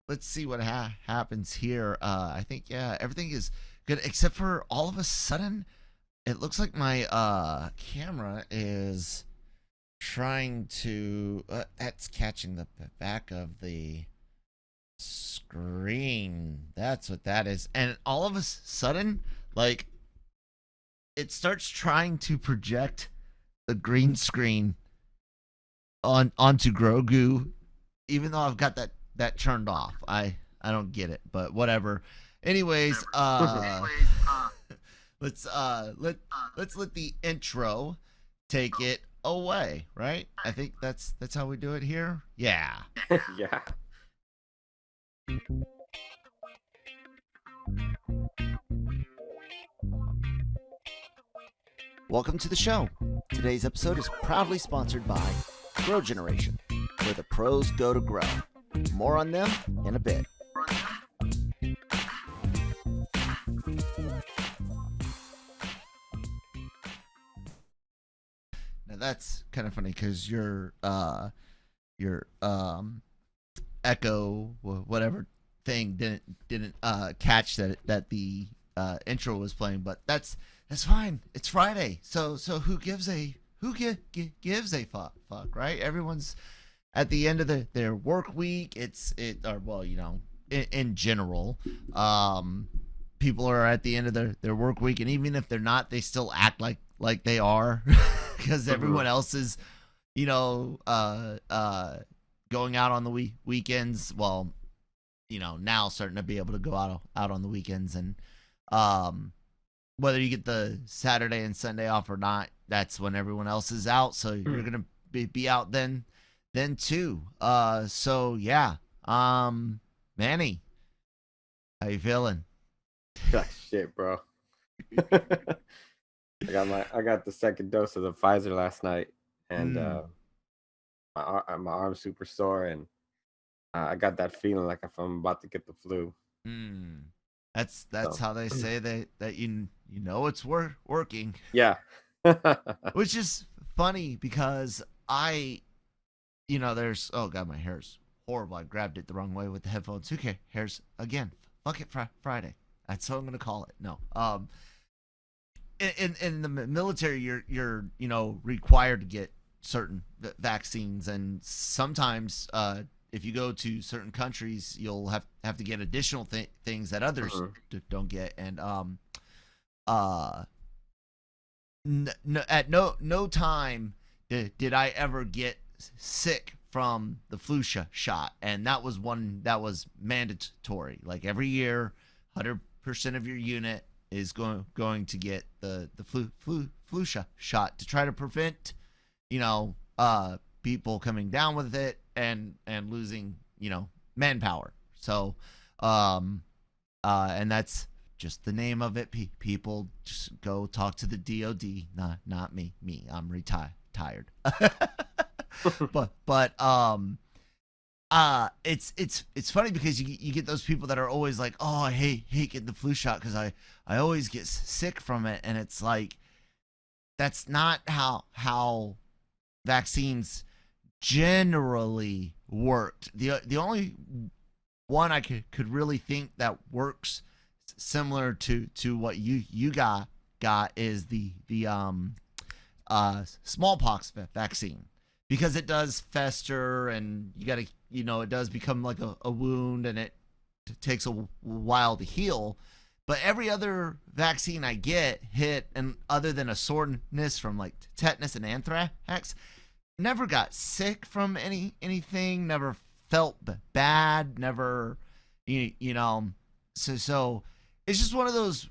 let's see what happens here. I think yeah, everything is good except for all of a sudden it looks like my camera is trying to that's catching the back of the screen. That's what that is. And all of a sudden, like, it starts trying to project the green screen onto Grogu, even though I've got that turned off. I don't get it, but whatever. Anyways, let's let's let the intro take it away, right? I think that's how we do it here. Yeah. Yeah. Welcome to the show. Today's episode is proudly sponsored by Grow Generation, where the pros go to grow. More on them in a bit. Now that's kind of funny because your echo whatever thing didn't catch that the intro was playing, but that's fine. It's Friday, so who gives a gives a fuck, right? Everyone's at the end of their work week. Or well, you know, in general, people are at the end of their work week, and even if they're not, they still act like they are because everyone else is, you know, going out on the weekends. Well, you know, now starting to be able to go out on the weekends, and whether you get the Saturday and Sunday off or not, that's when everyone else is out. So you're gonna be out then too. So yeah. Manny, how you feeling? Shit, bro. I got the second dose of the Pfizer last night, and my arm's super sore, and I got that feeling like if I'm about to get the flu. That's how they say that you know it's working. Yeah. Which is funny because there's oh god, my hair's horrible. I grabbed it the wrong way with the headphones. Who cares? Again, fuck it, Friday. That's what I'm gonna call it. No. In the military, you're required to get certain vaccines, and sometimes if you go to certain countries, you'll have to get additional things that others don't get. And at no time did I ever get sick from the flu shot, and that was one that was mandatory. Like every year, 100% of your unit is going to get the flu shot to try to prevent people coming down with it and losing manpower. So and that's just the name of it. People just go talk to the DOD, not me. I'm retired. but it's funny because you get those people that are always like, oh, I hate getting the flu shot because I always get sick from it, and it's like that's not how vaccines generally worked. The only one I could really think that works similar to what you got is the smallpox vaccine, because it does fester and you gotta it does become like a wound, and it takes a while to heal. But every other vaccine I get hit, and other than a soreness from like tetanus and anthrax, never got sick from anything, never felt bad, never so it's just one of those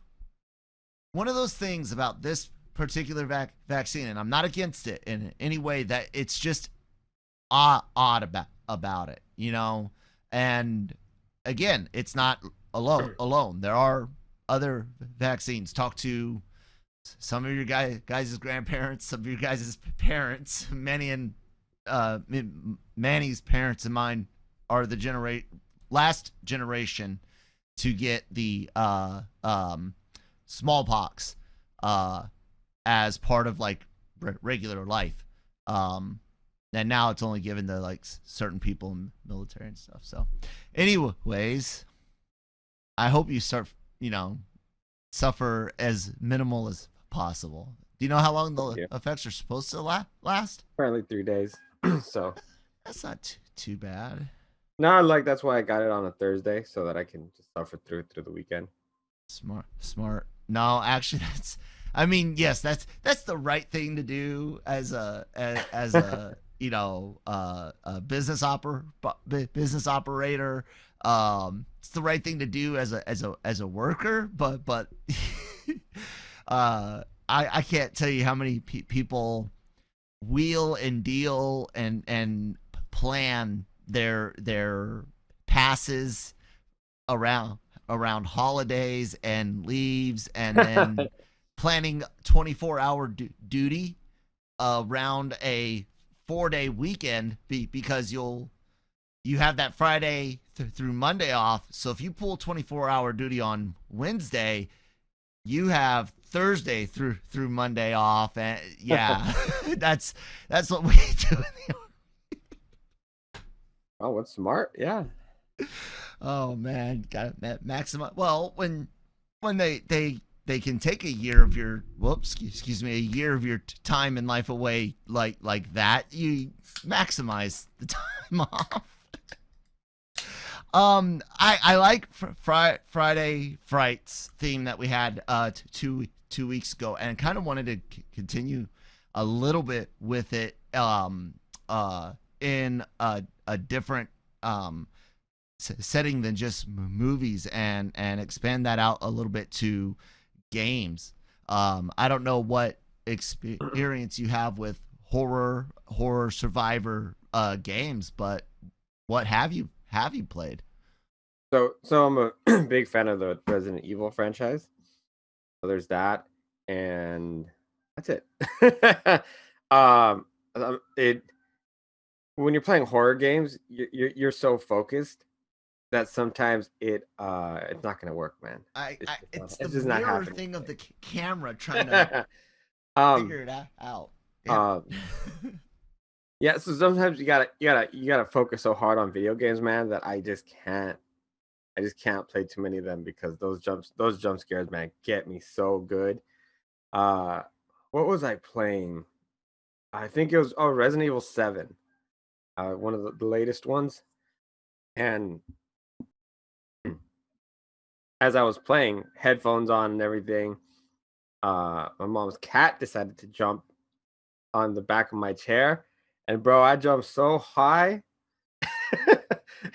things about this particular vaccine, and I'm not against it in any way, that it's just odd about it, and again, it's not alone. There are other vaccines. Talk to some of your guys' grandparents, some of your guys' parents. Manny's parents and mine are the last generation to get the smallpox as part of like regular life. and now it's only given to like certain people in military and stuff. So, anyways, I hope you start, suffer as minimal as possible. Do you know how long the effects are supposed to last? Apparently 3 days. So that's not too bad. No, like that's why I got it on a Thursday so that I can just suffer through the weekend. Smart. No, actually, I mean, yes, that's the right thing to do as a a business operator. It's the right thing to do as a worker, but I can't tell you how many people wheel and deal and plan their passes around holidays and leaves, and then planning 24-hour duty around a 4-day weekend because you have that Friday through Monday off. So if you pull 24-hour duty on Wednesday, you have Thursday through Monday off, and yeah, that's what we do in the Army. Oh, what's smart? Yeah. Oh man, got to maximize. Well, when they can take a year of your a year of your time in life away like that, you maximize the time off. I like Friday Frights theme that we had two weeks ago, and kind of wanted to continue a little bit with it in a different setting than just movies, and expand that out a little bit to games. I don't know what experience you have with horror survivor games, but what have you played? So I'm a big fan of the Resident Evil franchise. So there's that, and that's it. It when you're playing horror games, you're so focused that sometimes it's not gonna work, man. It's the mirror thing of the camera trying to figure it out. Yeah. Yeah, so sometimes you gotta focus so hard on video games, man, that I just can't play too many of them because those jump scares, man, get me so good. What was I playing? I think it was Resident Evil 7, one of the latest ones. And as I was playing, headphones on and everything, my mom's cat decided to jump on the back of my chair, and bro, I jumped so high.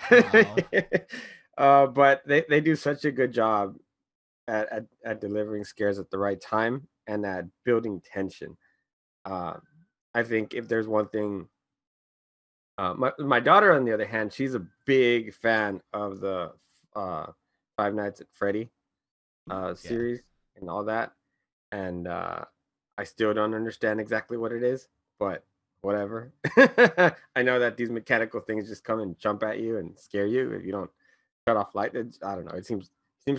Wow. But they do such a good job at delivering scares at the right time and at building tension. I think if there's one thing, my daughter, on the other hand, she's a big fan of the Five Nights at Freddy series and all that, and I still don't understand exactly what it is, but whatever. I know that these mechanical things just come and jump at you and scare you if you don't shut off light. I don't know. It seems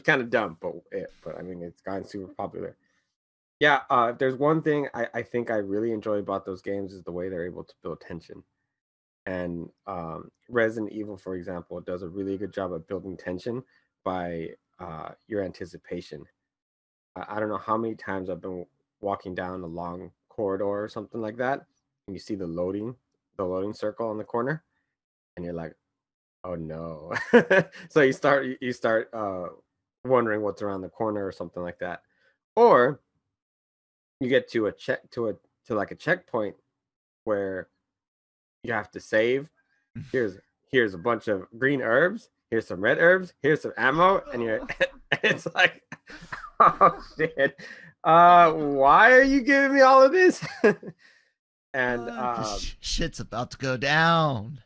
kind of dumb, but I mean, it's gotten super popular. Yeah, if there's one thing I think I really enjoy about those games is the way they're able to build tension. And Resident Evil, for example, does a really good job of building tension by your anticipation. I don't know how many times I've been walking down a long corridor or something like that, and you see the loading circle on the corner, and you're like, oh no. So you start wondering what's around the corner or something like that. Or you get to a checkpoint where you have to save. Here's a bunch of green herbs, here's some red herbs, here's some ammo, and it's like, oh shit. Why are you giving me all of this? And shit's about to go down.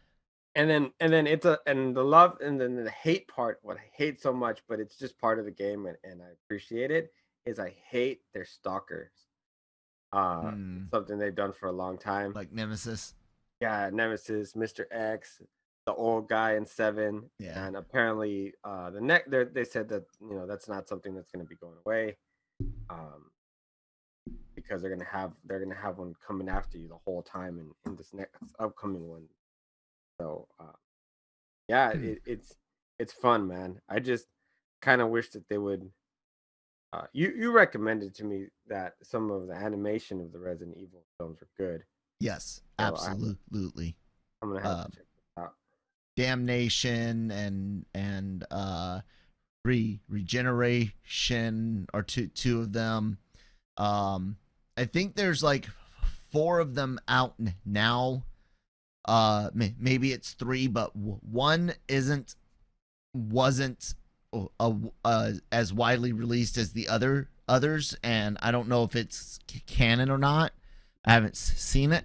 And then the love and then the hate part, what I hate so much, but it's just part of the game, and I appreciate it, is I hate their stalkers. Something they've done for a long time. Like Nemesis. Yeah, Nemesis, Mr. X, the old guy in 7. Yeah. And apparently they said that, that's not something that's gonna be going away. because they're gonna have one coming after you the whole time in this next upcoming one. So yeah, it's fun, man. I just kind of wish that they would. You recommended to me that some of the animation of the Resident Evil films are good. Yes, So absolutely. I'm gonna have to check this out. Damnation and Regeneration are two of them. I think there's like 4 of them out now. Maybe it's 3, but one wasn't as widely released as the others, and I don't know if it's canon or not. I haven't seen it,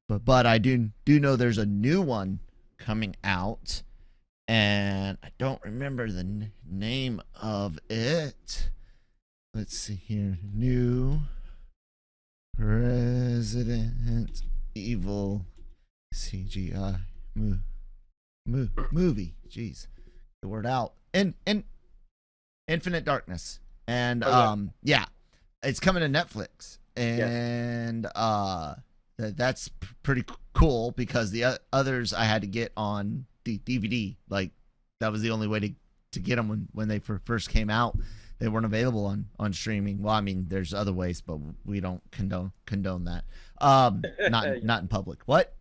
but I do know there's a new one coming out, and I don't remember the name of it. Let's see here. New Resident Evil CGI movie. Jeez, the word out. And Infinite Darkness. And yeah, it's coming to Netflix. And that's pretty cool because the others I had to get on DVD. Like that was the only way to get them when they first came out. They weren't available on streaming. Well, I mean, there's other ways, but we don't condone that. Not in public. What?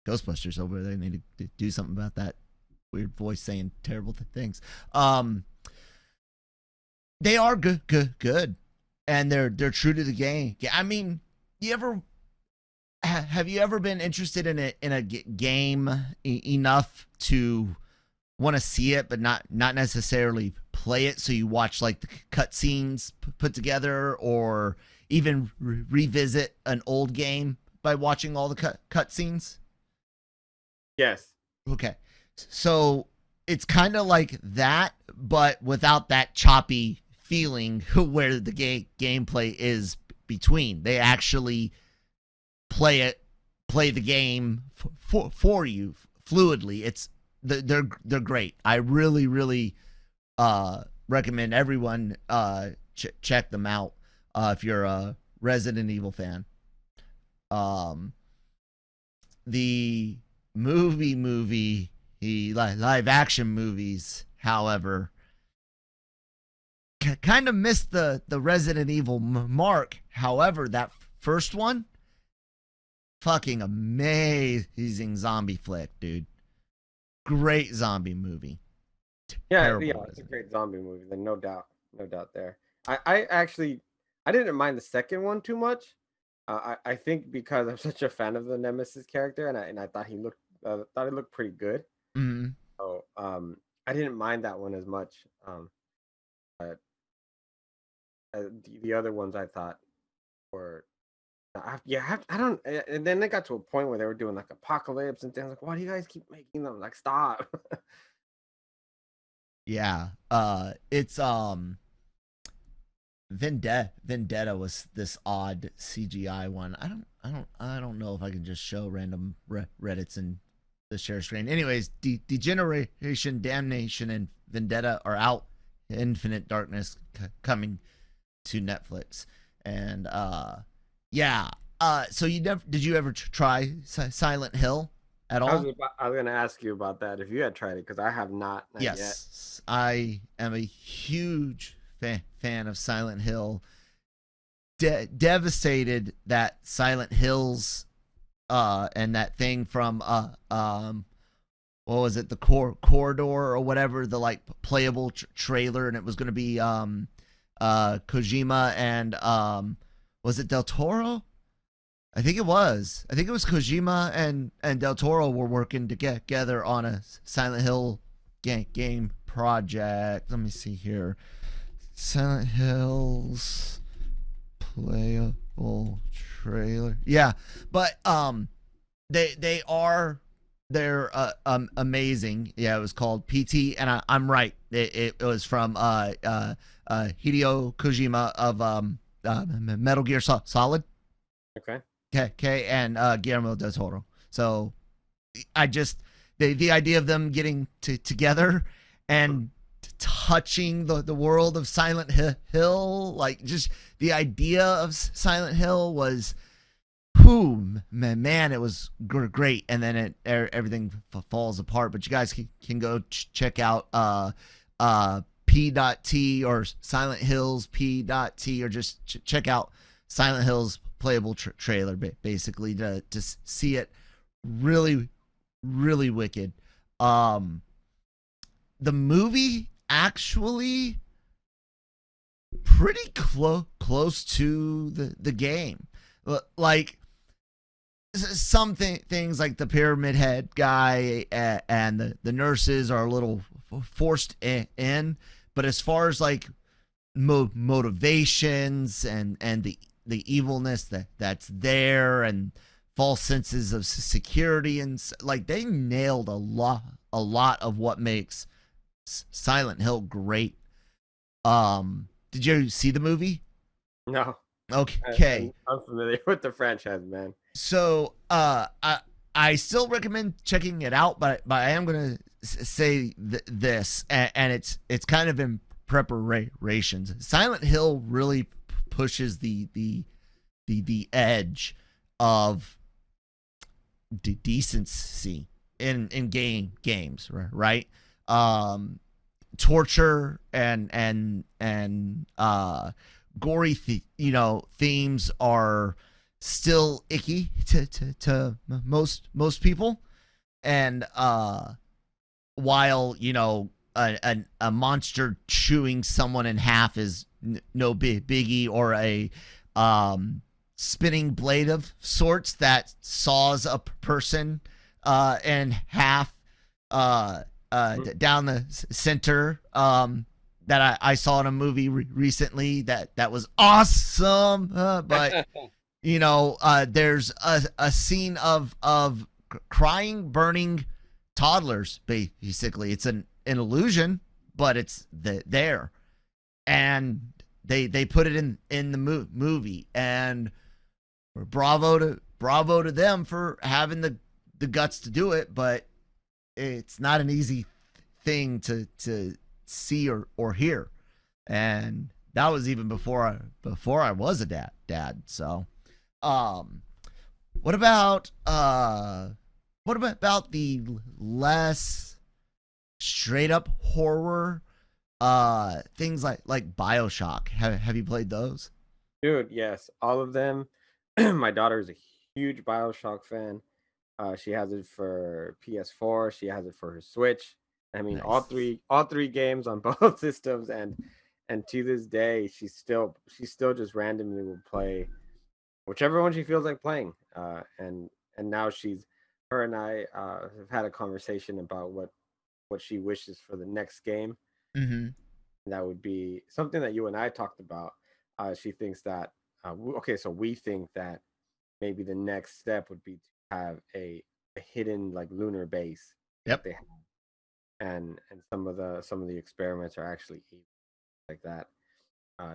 Ghostbusters over there. They need to do something about that weird voice saying terrible things. They are good, and they're true to the game. I mean, have you ever been interested in a game enough to want to see it, but not necessarily play it? So you watch like the cutscenes put together, or even revisit an old game by watching all the cutscenes. Yes. Okay. So it's kind of like that, but without that choppy feeling where the gameplay is between. They actually play the game for you fluidly. They're great. I really recommend everyone check them out if you're a Resident Evil fan. The movie live action movies, however, kind of missed the Resident Evil mark. However, that first one, fucking amazing zombie flick, dude. Great zombie movie. Yeah, it's a great zombie movie. Then no doubt there. I actually didn't mind the second one too much. I think because I'm such a fan of the Nemesis character, and I thought he looked pretty good. Mm-hmm. So I didn't mind that one as much. But the other ones I thought were, I don't. And then they got to a point where they were doing like apocalypse and things. Like, why do you guys keep making them? Like, stop. Yeah. It's Vendetta was this odd CGI one. I don't know if I can just show random Reddits and the share screen. Anyways, Degeneration, Damnation, and Vendetta are out. Infinite Darkness coming to Netflix. And yeah. So did you ever try Silent Hill at all? I was gonna ask you about that if you had tried it, because I have not yes, yet. I am a huge fan of Silent Hill. Devastated that Silent Hills and that thing from what was it, the corridor or whatever, the like playable trailer, and it was going to be Kojima and was it Del Toro? I think it was Kojima and Del Toro were working together on a Silent Hill game project. Let me see here. Silent Hills playable trailer. Yeah, but they're amazing. Yeah, it was called PT, and I'm right. It was from Hideo Kojima of Metal Gear Solid. Okay, and Guillermo del Toro. So I just the idea of them getting together and touching the world of Silent Hill. Like, just the idea of Silent Hill was, whew, man, it was great. And then everything falls apart. But you guys can go check out P.T or Silent Hills P.T, or just check out Silent Hills playable trailer, basically, to see it. Really, really wicked. The movie actually pretty close to the game. Like, some things like the Pyramid Head guy and the nurses are a little forced in, but as far as like motivations and the evilness that's there, and false senses of security, and like, they nailed a lot of what makes Silent Hill great. Did you see the movie? No. Okay. I'm familiar with the franchise, man. So I still recommend checking it out, but I am gonna say this, and it's kind of in preparations. Silent Hill really pushes the edge of decency in games, right? Torture and gory themes are still icky to most people, and while a monster chewing someone in half is no biggie, or a spinning blade of sorts that saws a person in half down the center, that I saw in a movie recently that was awesome, but there's a scene of crying, burning toddlers. Basically, it's an illusion, but it's there, and they put it in the movie, and bravo to them for having the guts to do it. But it's not an easy thing to see or hear, and that was even before I was a dad. So what about the less straight up horror things like Bioshock? Have you played those? Dude, yes, all of them. My daughter is a huge Bioshock fan. She has it for PS4. She has it for her Switch. I mean, Nice. all three games on both systems, and to this day, she still just randomly will play whichever one she feels like playing. And now her and I have had a conversation about what she wishes for the next game. Mm-hmm. And that would be something that you and I talked about. She thinks that so we think that maybe the next step would be to have a hidden like lunar base that Yep. they have, and some of the experiments are actually like that.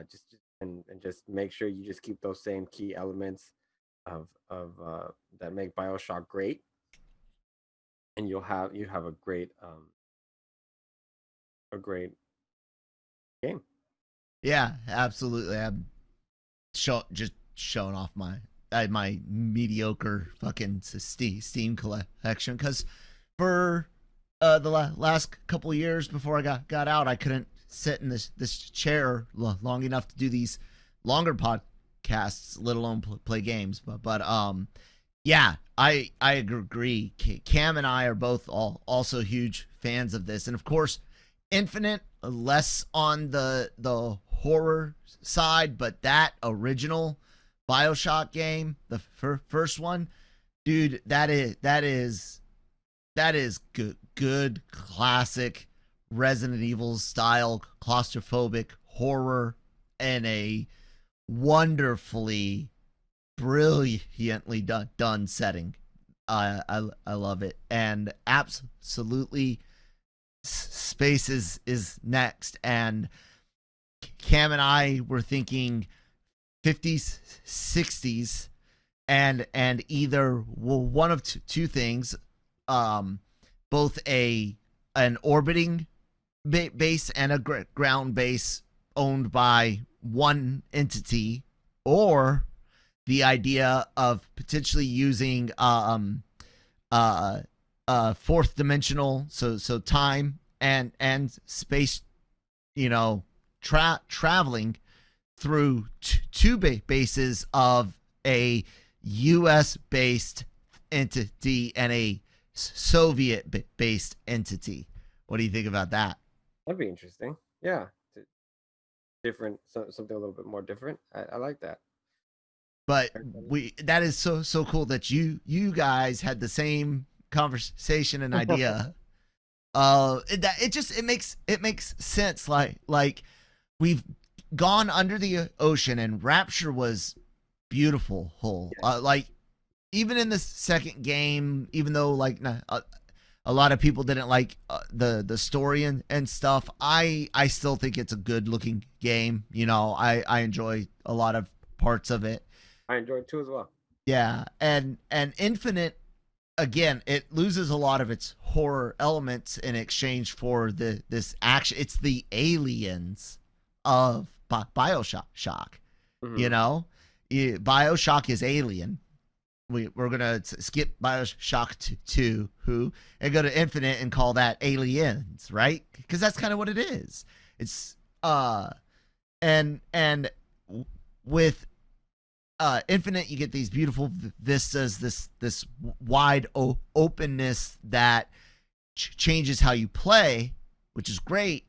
Just and just make sure you just keep those same key elements of that make Bioshock great, and you have a great game. Yeah, absolutely. I'm just showing off my mediocre fucking Steam collection, because for the last couple of years before I got out, I couldn't sit in this chair long enough to do these longer podcasts, let alone play games. But yeah, I agree. Cam and I are both also huge fans of this, and of course, Infinite less on the horror side, but that original Bioshock game, the first one, dude, that is good classic Resident Evil style claustrophobic horror in a wonderfully brilliantly done setting. I love it, and absolutely space is next. And Cam and I were thinking 50s, 60s, and either one of two things, both an orbiting base and a ground base owned by one entity, or the idea of potentially using fourth dimensional, so time and space, traveling through two bases of a U.S. based entity and a Soviet based entity. What do you think about that? That'd be interesting. Yeah, different, something a little bit more different. I like that. But that is so cool that you guys had the same conversation and idea. It makes sense. Like we've gone under the ocean, and Rapture was beautiful. Like even in the second game, even though like a lot of people didn't like the story and stuff, I still think it's a good looking game. I enjoy a lot of parts of it. I enjoy it too as well. Yeah, and Infinite, again, it loses a lot of its horror elements in exchange for this action. It's the aliens of Bioshock. Mm-hmm. Bioshock is Alien. We're gonna skip Bioshock 2 and go to Infinite and call that Aliens, right? Because that's kind of what it is. It's and with Infinite, you get these beautiful vistas, this wide openness that changes how you play, which is great.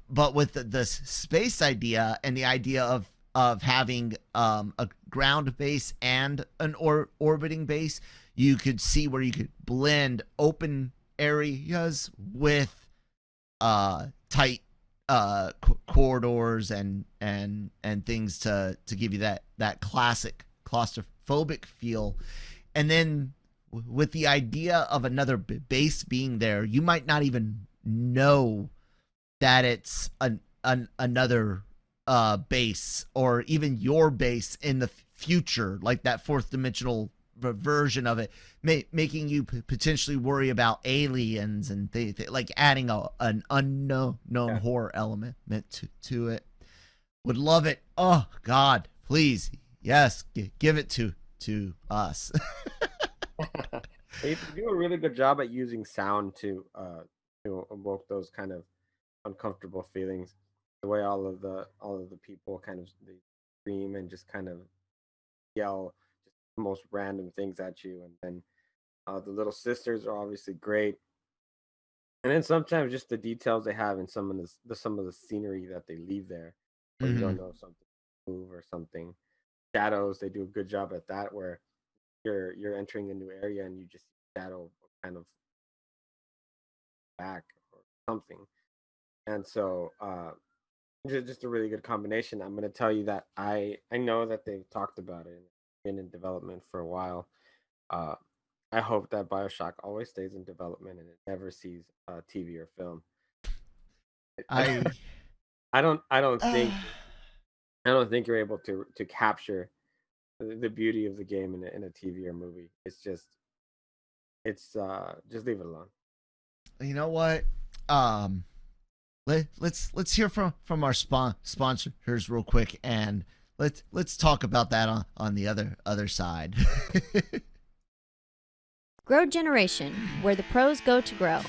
But with the space idea and the idea of having a ground base and an orbiting base, you could see where you could blend open areas with tight corridors and things to give you that classic claustrophobic feel. And then with the idea of another base being there, you might not even know that it's another base, or even your base in the future, like that fourth dimensional version of it, making you potentially worry about aliens and like adding an unknown horror element to it. Would love it. Oh God, please, yes, give it to us. You do a really good job at using sound to evoke those kind of uncomfortable feelings. The way all of the people kind of they scream and just kind of yell just the most random things at you, and then the little sisters are obviously great, and then sometimes just the details they have in some of the scenery that they leave there, where you don't know if something move or something. Shadows, they do a good job at that, where you're entering a new area and you just see shadow kind of back or something, and so just a really good combination. I'm going to tell you that I know that they've talked about it and been in development for a while. Uh, I hope that Bioshock always stays in development and it never sees TV or film. I don't think you're able to capture the beauty of the game in a TV or movie. It's just leave it alone. You know what? Let's hear from our sponsors real quick, and let's talk about that on the other side. Grow Generation, where the pros go to grow.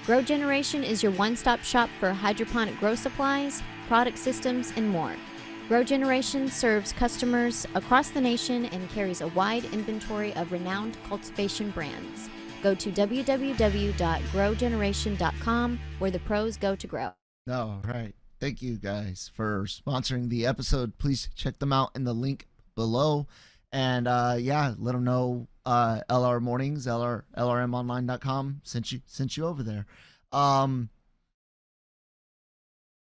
Grow Generation is your one-stop shop for hydroponic grow supplies, product systems, and more. Grow Generation serves customers across the nation and carries a wide inventory of renowned cultivation brands. Go to www.growgeneration.com, where the pros go to grow. All right. Thank you guys for sponsoring the episode. Please check them out in the link below. And let them know LRMornings, LRMonline.com sent you over there.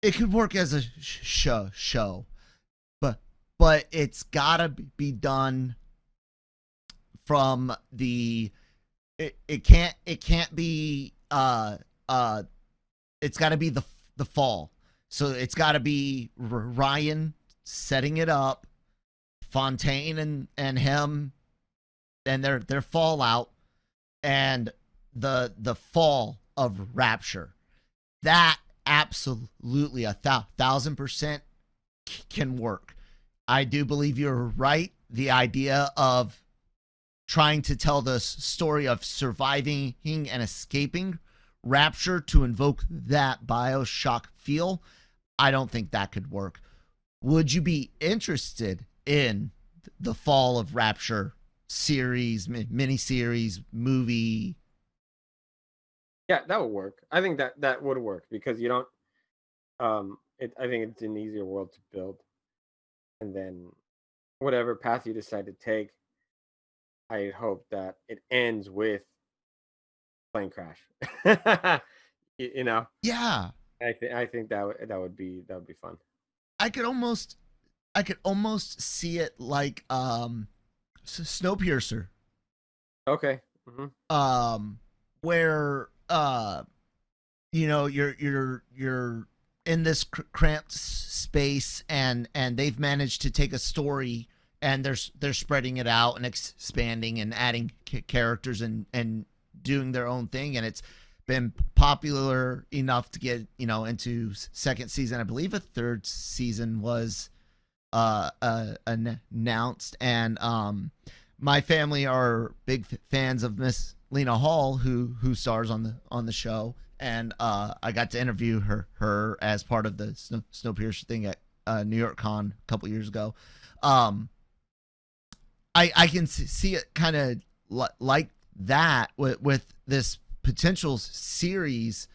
It could work as a show, but it's gotta be done from the. It can't be it's got to be the fall. So it's got to be Ryan setting it up, Fontaine and him and their fallout, and the fall of Rapture. that absolutely 1,000% can work. I do believe you're right. The idea of trying to tell the story of surviving and escaping Rapture to invoke that Bioshock feel, I don't think that could work. Would you be interested in the Fall of Rapture series, miniseries, movie? Yeah, that would work. I think that would work because you don't. I think it's an easier world to build, and then whatever path you decide to take, I hope that it ends with plane crash. You know, Yeah, I think that would be fun. I could almost see it like Snowpiercer, Okay. where you're in this cramped space, and they've managed to take a story, and they're spreading it out and expanding and adding characters and doing their own thing, and it's been popular enough to get into second season. I believe a third season was announced, and my family are big fans of Miss Lena Hall, who stars on the show, and I got to interview her as part of the Snowpiercer thing at New York Con a couple years ago. I can see it kind of like that with this potential series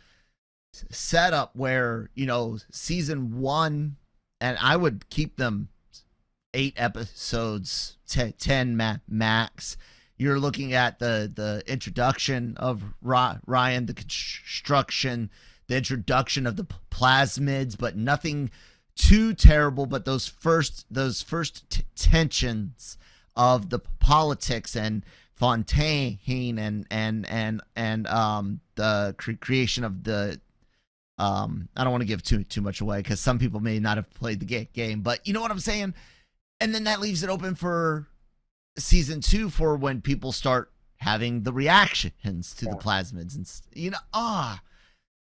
setup where season 1, and I would keep them 8 episodes, 10 max. You're looking at the introduction of Ryan, the construction, the introduction of the plasmids, but nothing too terrible. But those first tensions of the politics and Fontaine and the creation of the I don't want to give too much away because some people may not have played the game, but you know what I'm saying. And then that leaves it open for season 2 for when people start having the reactions to the plasmids and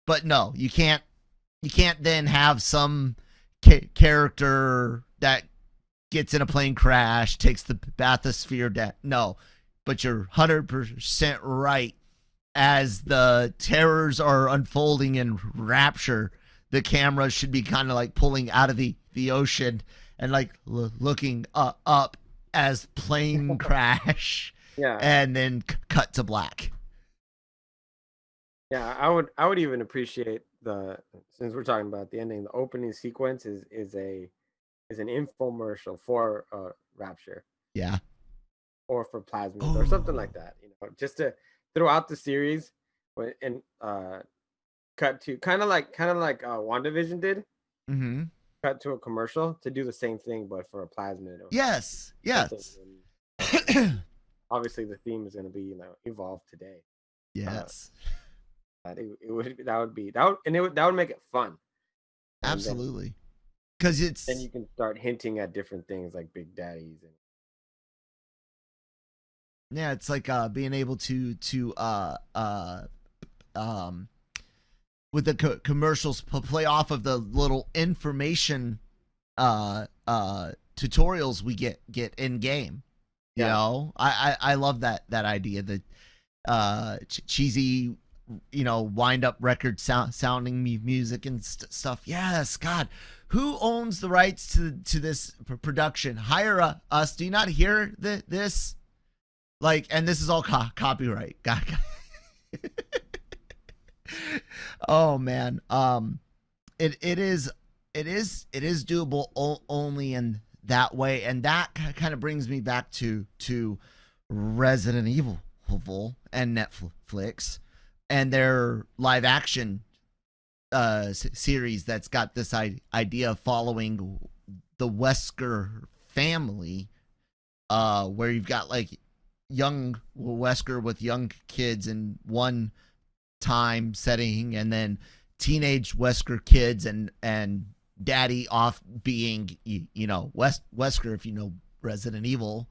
but no, you can't then have some character that gets in a plane crash, takes the bathysphere down. No, but you're 100% right. As the terrors are unfolding in Rapture, the camera should be kind of like pulling out of the ocean and like looking up as plane crash, and then cut to black. Yeah, I would even appreciate since we're talking about the ending, the opening sequence is an infomercial for Rapture. Yeah. Or for plasmids or something like that, just to throughout the series, and cut to kind of like WandaVision did. Mm-hmm. Cut to a commercial to do the same thing, but for a plasmid. Yes. Obviously, the theme is going to be evolve today. Yes. That would make it fun. Absolutely, because then you can start hinting at different things like Big Daddies and. Yeah, it's like being able to with the commercials play off of the little information tutorials we get in game. You know, I love that idea, the cheesy wind up record sounding music and stuff. Yes, God, who owns the rights to this production? Hire us. Do you not hear this? Like, and this is all copyright. God. Oh man. It is doable only in that way, and that kind of brings me back to Resident Evil and Netflix and their live action series that's got this idea of following the Wesker family, where you've got like young Wesker with young kids in one time setting, and then teenage Wesker kids and daddy off being Wesker, if you know Resident Evil.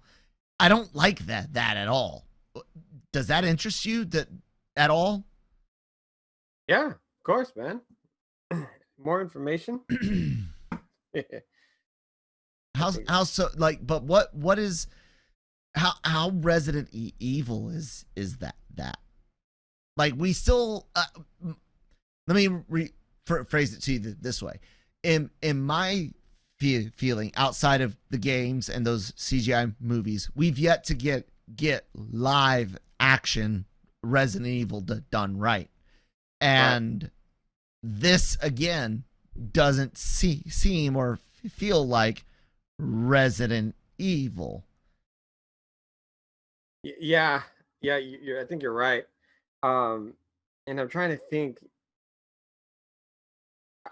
I don't like that at all. Does that interest you at all? Yeah, of course, man. more information? How so? Like, but what is how Resident Evil is that? Like, we still let me phrase it to you this way. In my feeling, outside of the games and those CGI movies, we've yet to get live action Resident Evil done right. And this again doesn't seem or feel like Resident Evil. Yeah, I think you're right. And I'm trying to think.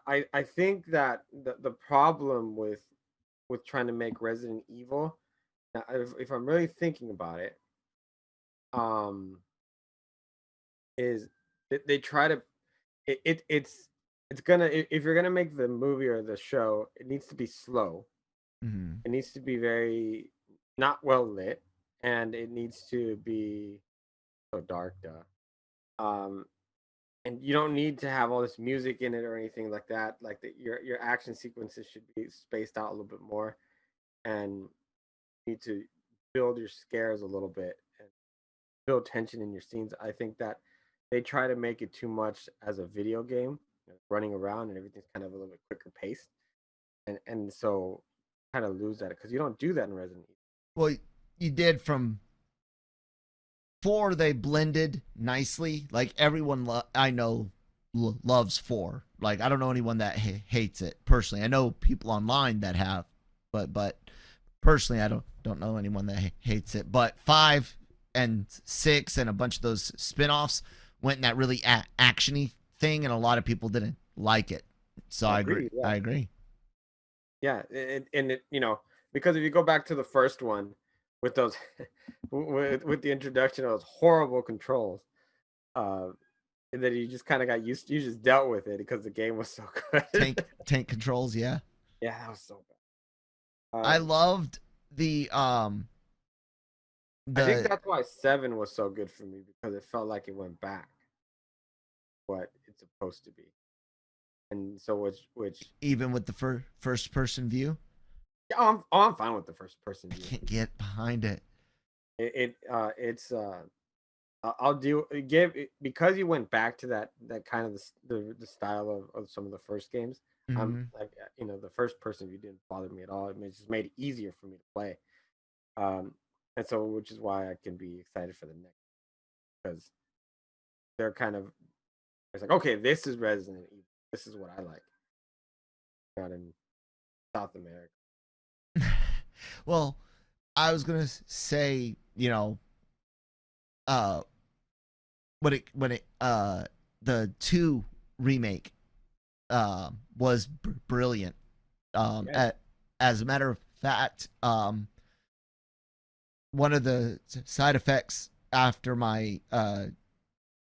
I think that the problem with trying to make Resident Evil, if I'm really thinking about it, is they try to it's gonna, if you're gonna make the movie or the show, it needs to be slow. Mm-hmm. It needs to be very not well lit, and it needs to be so dark, and you don't need to have all this music in it or anything like that. Like your action sequences should be spaced out a little bit more, and you need to build your scares a little bit and build tension in your scenes. I think that they try to make it too much as a video game, running around and everything's kind of a little bit quicker paced, and so kind of lose that because you don't do that in Resident Evil. Well, you did from 4. They blended nicely. Like, everyone I know loves 4. Like, I don't know anyone that hates it personally. I know people online that have, but personally, I don't know anyone that hates it. But 5 and 6 and a bunch of those spin-offs went in that really actiony thing, and a lot of people didn't like it. So I agree. Yeah. I agree. Yeah, and it, because if you go back to the first one with those with the introduction of those horrible controls, and then you just kind of got used, you just dealt with it because the game was so good. tank controls, yeah. Yeah, that was so bad. I loved the I think that's why 7 was so good for me, because it felt like it went back what it's supposed to be. And so which even with the first person view. Yeah, I'm fine with the first person view. I can't get behind it. I'll give because you went back to that kind of the style of some of the first games. Mm-hmm. I'm like, the first person view didn't bother me at all. It just made it easier for me to play. And so, which is why I can be excited for the next, because they're kind of, it's like, okay, this is Resident Evil. This is what I like. Not in South America. Well, I was gonna say, the 2 remake was brilliant. As a matter of fact, one of the side effects after my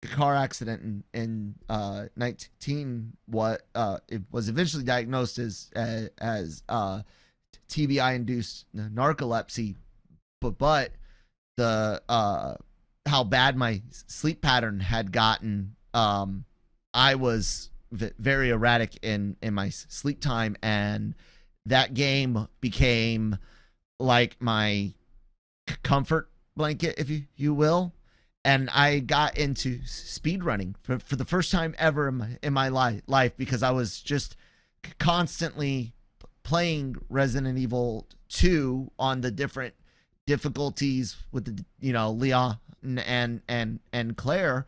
car accident in 19, it was eventually diagnosed as TBI induced narcolepsy, but the how bad my sleep pattern had gotten, I was very erratic in my sleep time, and that game became like my comfort blanket, if you will. And I got into speed running for the first time ever in my life, because I was just constantly playing Resident Evil 2 on the different difficulties with the Leon and Claire.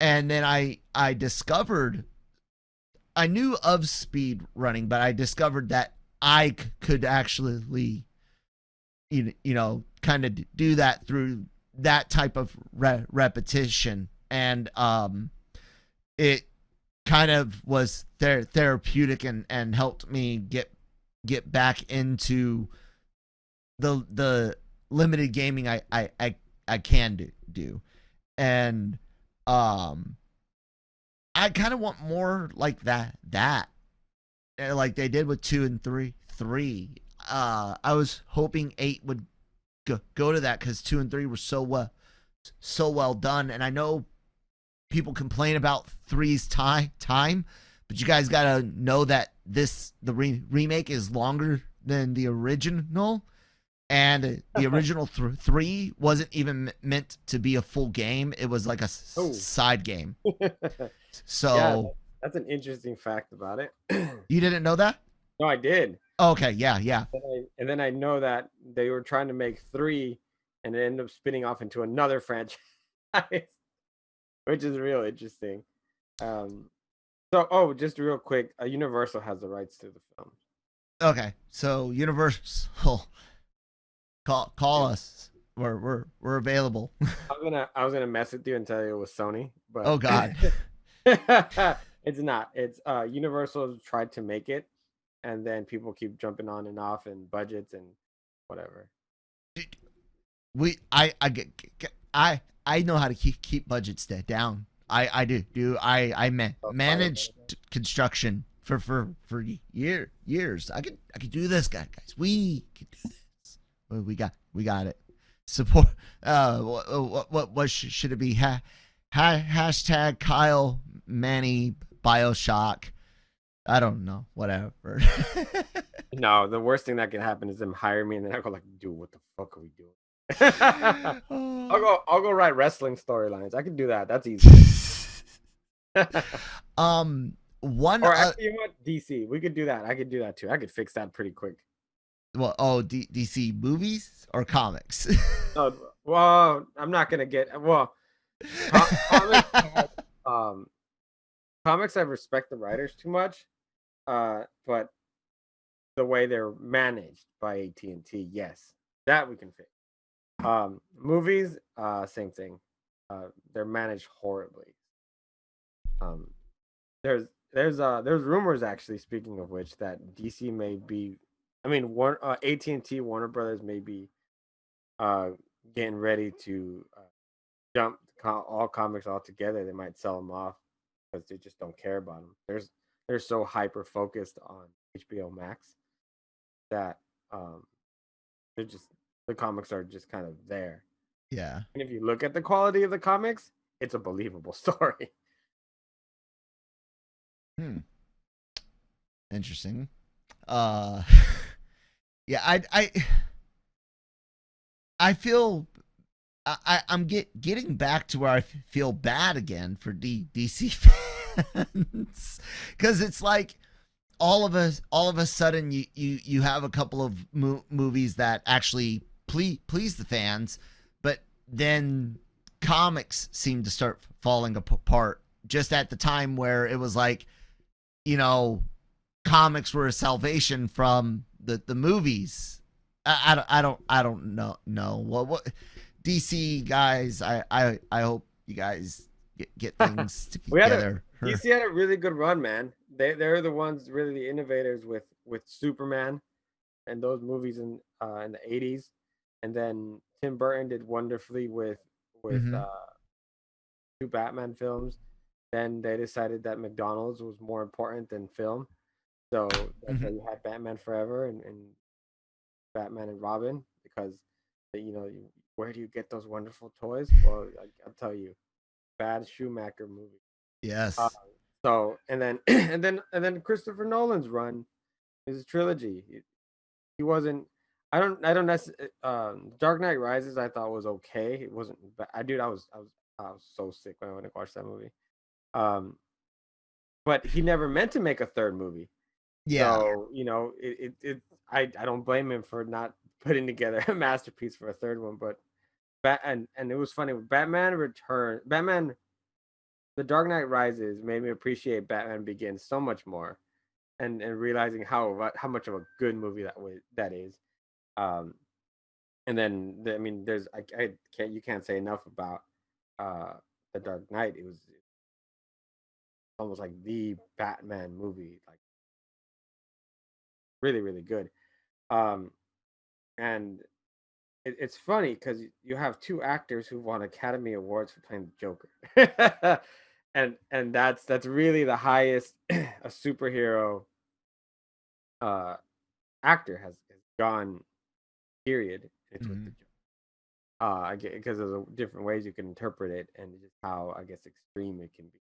And then I discovered, I knew of speed running, but I discovered that I could actually kind of do that through that type of repetition. And it kind of was therapeutic and helped me get back into the limited gaming I can do. And I kind of want more like that like they did with 2 and 3. I was hoping 8 would go to that, because 2 and 3 were so well done. And I know people complain about 3's time, But you guys gotta know that the remake is longer than the original, and the original 3 wasn't even meant to be a full game. It was like a side game. So yeah, that's an interesting fact about it. You didn't know that? No, I did. Oh, okay, yeah. And then I know that they were trying to make 3, and it ended up spinning off into another franchise, which is real interesting. So, just real quick, Universal has the rights to the film. Okay, so Universal, call us. We're available. I was gonna mess with you and tell you it was Sony, but Oh God, it's not. It's Universal tried to make it, and then people keep jumping on and off, and budgets and whatever. I know how to keep budgets down. I do. I managed construction for years. I could do this, guys. We can do this. We got it. Support. What should it be? Hashtag Kyle Manny Bioshock. I don't know. Whatever. No, the worst thing that can happen is them hire me, and then I go like, dude, what the fuck are we doing? I'll go write wrestling storylines. I can do that. That's easy. Or actually, you know what? DC. We could do that. I could do that too. I could fix that pretty quick. Well, DC movies or comics? No, well, I'm not gonna get comics. Comics, I respect the writers too much, but the way they're managed by AT&T, yes, that we can fix. Movies, same thing. They're managed horribly. There's rumors, actually, speaking of which, that DC may be, AT&T, Warner Brothers may be getting ready to dump all comics altogether. They might sell them off because they just don't care about them. They're so hyper focused on HBO Max that the comics are just kind of there. Yeah. And if you look at the quality of the comics, it's a believable story. Interesting. Yeah, I feel I'm getting back to where I feel bad again for DC fans, because it's like all of a sudden you have a couple of movies that actually please the fans, but then comics seem to start falling apart just at the time where it was like, comics were a salvation from the movies. I don't know what DC guys. I hope you guys get things together. DC had a really good run, man. They're the ones, really the innovators with Superman and those movies in the 80s, and then Tim Burton did wonderfully with two Batman films. Then they decided that McDonald's was more important than film, so that's why you had Batman Forever and Batman and Robin, because where do you get those wonderful toys? Well, I'll tell you, bad Schumacher movie. Yes. So and then Christopher Nolan's run is a trilogy. He wasn't. I don't necessarily. Dark Knight Rises, I thought, was okay. It wasn't. I was so sick when I went to watch that movie. But he never meant to make a third movie. Yeah. So I don't blame him for not putting together a masterpiece for a third one. But and it was funny. Batman, The Dark Knight Rises made me appreciate Batman Begins so much more, and realizing how much of a good movie that is. And then there's you can't say enough about The Dark Knight. It was almost like the Batman movie, like really, really good. And it's funny because you have two actors who won Academy Awards for playing the Joker. and that's really the highest a superhero actor has gone, period. It's with the Joker. Because of the different ways you can interpret it, and just how, I guess, extreme it can be.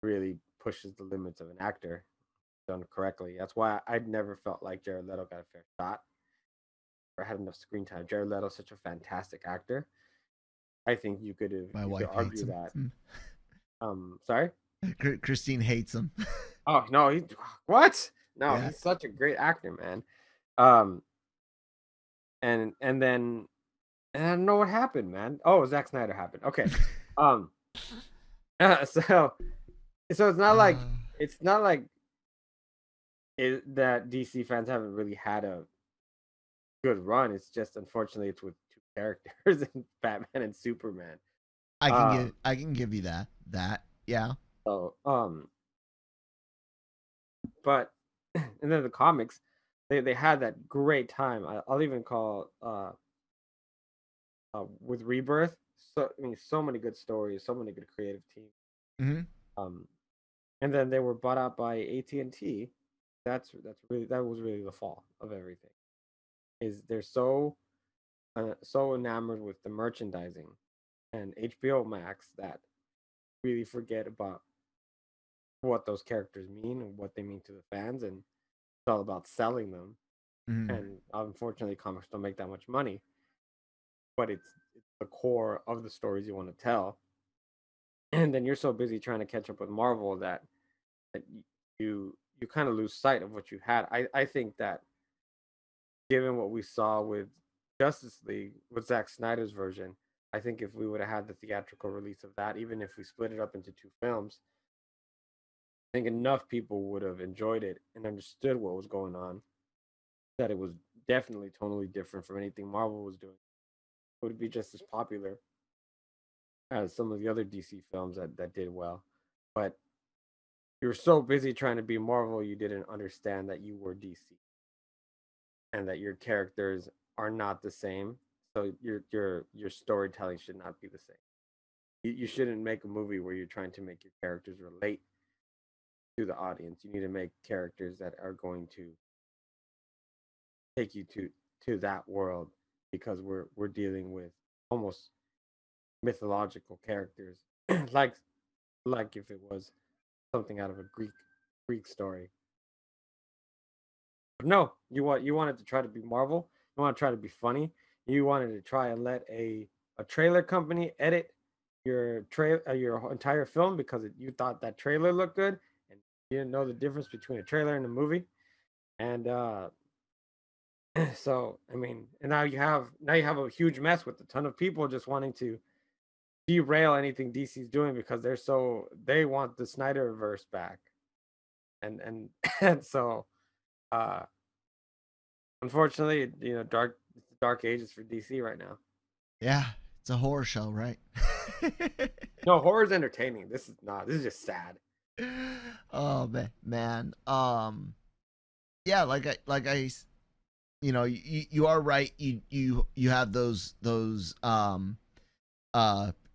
really pushes the limits of an actor done correctly. That's why I'd never felt like Jared Leto got a fair shot or had enough screen time. Jared Leto's such a fantastic actor. I think you could My wife hates argue him. that. Sorry. Christine hates him. Oh no, what? No, Yeah. he's such a great actor, man. Um, and then and I don't know what happened, man. Oh, Zack Snyder happened. Okay. Um, so it's not like that DC fans haven't really had a good run. It's just unfortunately it's with two characters in Batman and Superman. I can give you that yeah. So but and then the comics, they had that great time. I'll even call with Rebirth. So I mean, so many good stories, so many good creative teams. Mm-hmm. And then they were bought out by AT&T. That was really the fall of everything. Is they're so enamored with the merchandising and HBO Max that really forget about what those characters mean and what they mean to the fans, and it's all about selling them. Mm-hmm. And unfortunately, comics don't make that much money, but it's the core of the stories you want to tell. And then you're so busy trying to catch up with Marvel that you kind of lose sight of what you had. I think that given what we saw with Justice League with Zack Snyder's version, I think if we would have had the theatrical release of that, even if we split it up into two films, I think enough people would have enjoyed it and understood what was going on, that it was definitely totally different from anything Marvel was doing. It would be just as popular as some of the other DC films that did well. But you're so busy trying to be Marvel, you didn't understand that you were DC and that your characters are not the same. So your storytelling should not be the same. You shouldn't make a movie where you're trying to make your characters relate to the audience. You need to make characters that are going to take you to that world, because we're dealing with almost mythological characters, like if it was something out of a Greek story. But no, you wanted to try to be Marvel. You want to try to be funny. You wanted to try and let a trailer company edit your your entire film because you thought that trailer looked good and you didn't know the difference between a trailer and a movie. And so I mean, and now you have a huge mess with a ton of people just wanting to derail anything DC's doing because they want the Snyderverse back. And and so unfortunately, dark ages for DC right now. Yeah, it's a horror show, right? No, horror's entertaining. This is just sad. Oh man. Yeah, you are right. You have those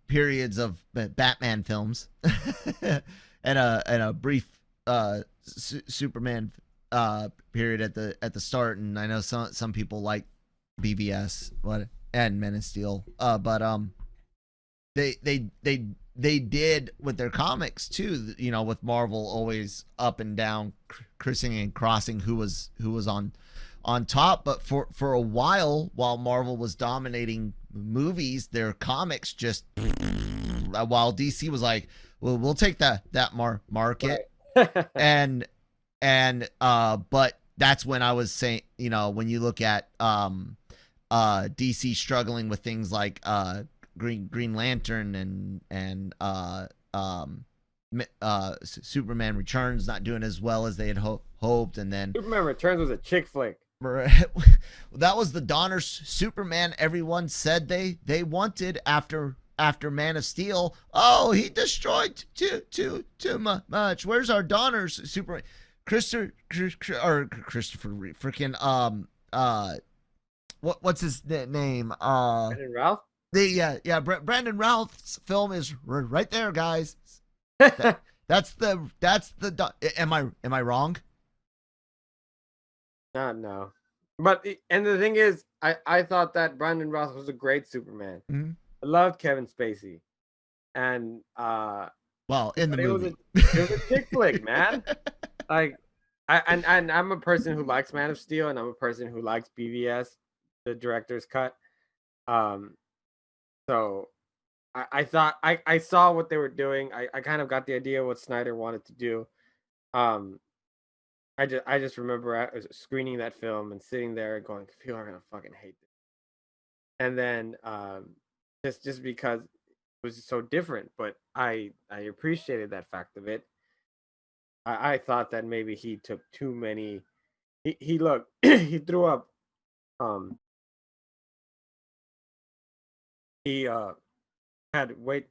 periods of Batman films and a brief Superman period at the start, and I know some people like BVS and Men of Steel, but they did with their comics too, with Marvel always up and down, crissing and crossing who was on top. But for a while Marvel was dominating movies, their comics just while DC was like, well, we'll take that market. Right. and but that's when I was saying, when you look at DC struggling with things like Green Lantern and Superman Returns not doing as well as they had hoped, and then Superman Returns was a chick flick. That was the Donner Superman everyone said they wanted after Man of Steel. Oh, he destroyed too much. Where's our Donner's Superman? Christopher freaking what's his name? Brandon Routh. Brandon Routh's film is right there, guys. That's the. Am I wrong? No. But and the thing is, I thought that Brandon Routh was a great Superman. Mm-hmm. I loved Kevin Spacey, and Well, in the But movie. it was a chick flick, man. Like, and I'm a person who likes Man of Steel, and I'm a person who likes BVS, the director's cut. So I thought I saw what they were doing. I kind of got the idea what Snyder wanted to do. Um, I just remember screening that film and sitting there going, people are gonna fucking hate this. And then just because it was so different, but I appreciated that fact of it. I thought that maybe he took too many. He looked he threw up. He had wait,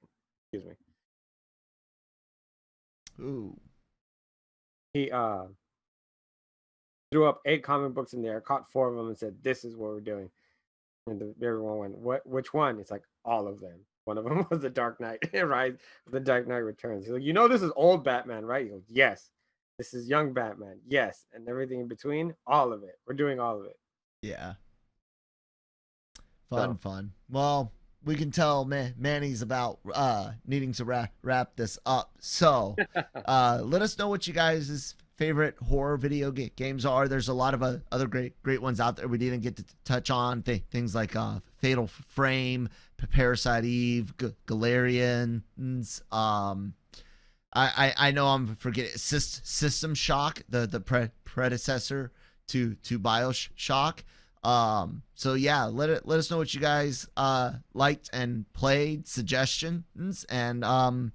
excuse me. Ooh. He threw up 8 comic books in there, caught 4 of them, and said, "This is what we're doing." And everyone went, "What? Which one?" It's like all of them. One of them was the Dark Knight, right? The Dark Knight Returns. He's like, "You know, this is old Batman, right?" He goes, "Yes." This is young Batman, yes, and everything in between, all of it. We're doing all of it. Yeah. Fun. Well, we can tell Manny's about needing to wrap this up. So, let us know what you guys' favorite horror video games are. There's a lot of other great ones out there we didn't get to touch on. Things like Fatal Frame, Parasite Eve, Galarians. I know I'm forgetting System Shock, the predecessor to Bioshock. So yeah, let us know what you guys liked and played, suggestions, and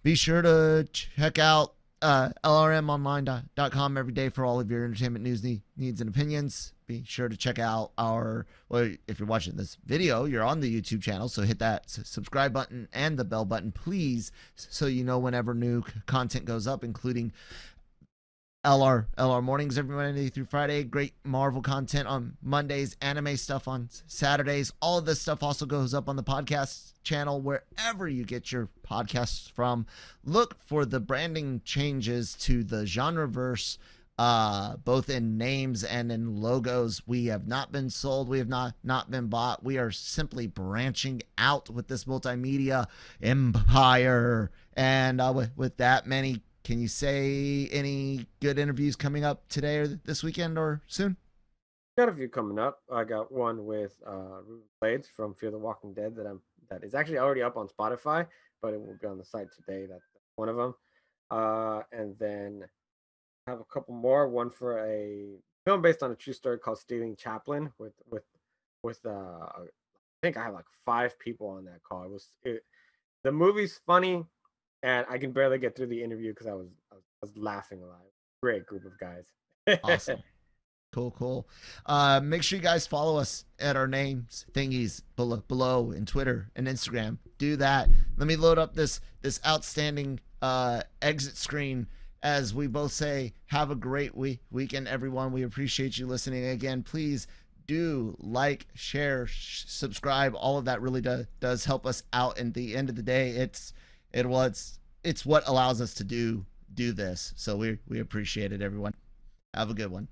be sure to check out LRMonline.com every day for all of your entertainment news needs and opinions. Be sure to check out if you're watching this video, you're on the YouTube channel, so hit that subscribe button and the bell button, please, so you know whenever new content goes up, including LRMornings every Monday through Friday, great Marvel content on Mondays, anime stuff on Saturdays. All of this stuff also goes up on the podcast channel, wherever you get your podcasts from. Look for the branding changes to the Genreverse, both in names and in logos. We have not been sold. We have not been bought. We are simply branching out with this multimedia empire. And with that, Manny, can you say any good interviews coming up today or this weekend or soon? Got a few coming up. I got one with Blades from Fear the Walking Dead that is actually already up on Spotify, but it will be on the site today. That's one of them. And then I have a couple more. One for a film based on a true story called Stealing Chaplin with I think I have like 5 people on that call. The movie's funny, and I can barely get through the interview because I was laughing a lot. Great group of guys. Awesome. Cool. Make sure you guys follow us at our names thingies below in Twitter and Instagram. Do that. Let me load up this outstanding exit screen as we both say, have a great weekend, everyone. We appreciate you listening again. Please do like, share, subscribe. All of that really does help us out. And at the end of the day, it's what allows us to do this. So we appreciate it, everyone. Have a good one.